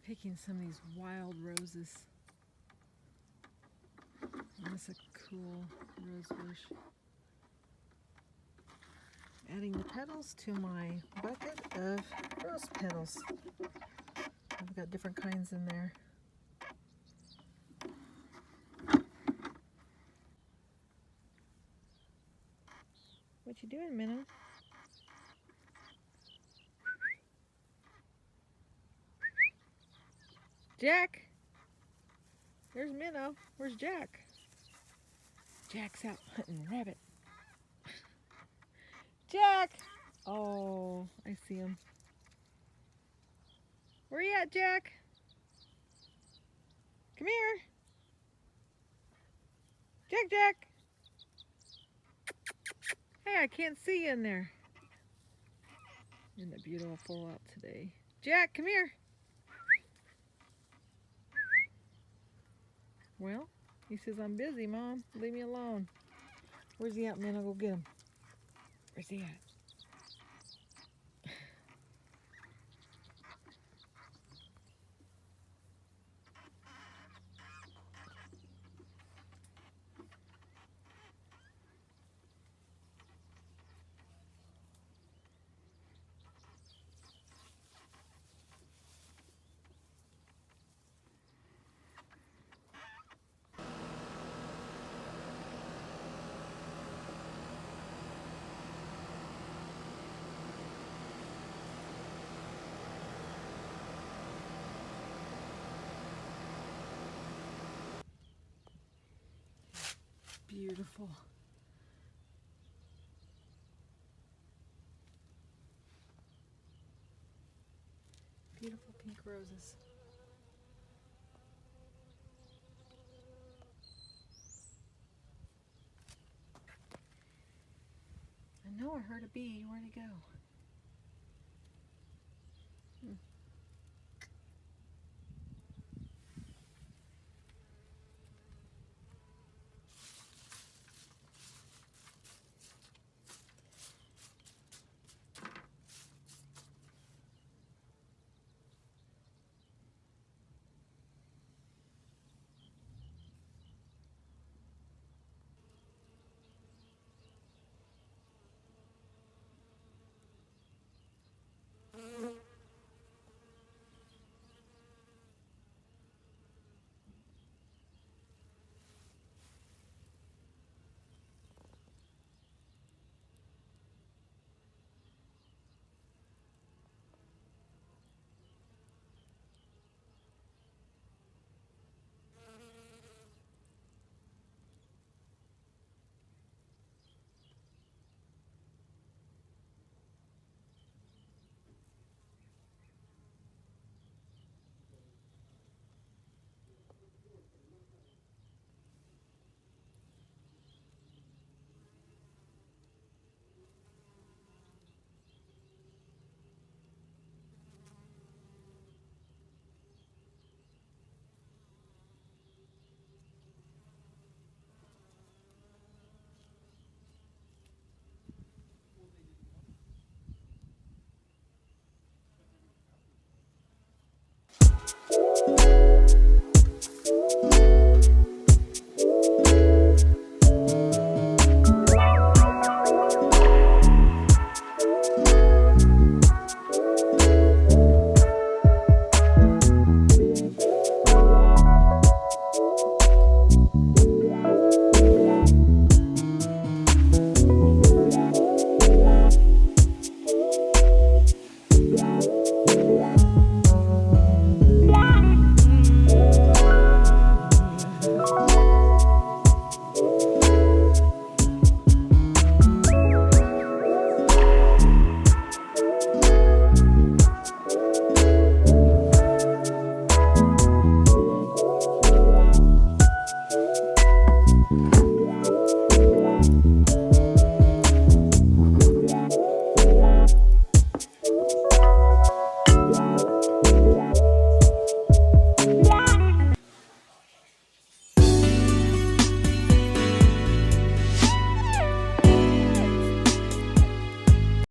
picking some of these wild roses. That's a cool rose bush. Adding the petals to my bucket of rose petals. I've got different kinds in there. What you doing, Minnow? Jack! There's Minnow. Where's Jack? Jack's out hunting rabbit. Jack! Oh, I see him. Where you at, Jack? Come here. Jack, Jack. Hey, I can't see you in there. Isn't it beautiful out today? Jack, come here. Well, he says, I'm busy, Mom. Leave me alone. Where's he at, man? I'll go get him. Where's he at? Beautiful. Beautiful pink roses. I know I heard a bee. Where'd he go?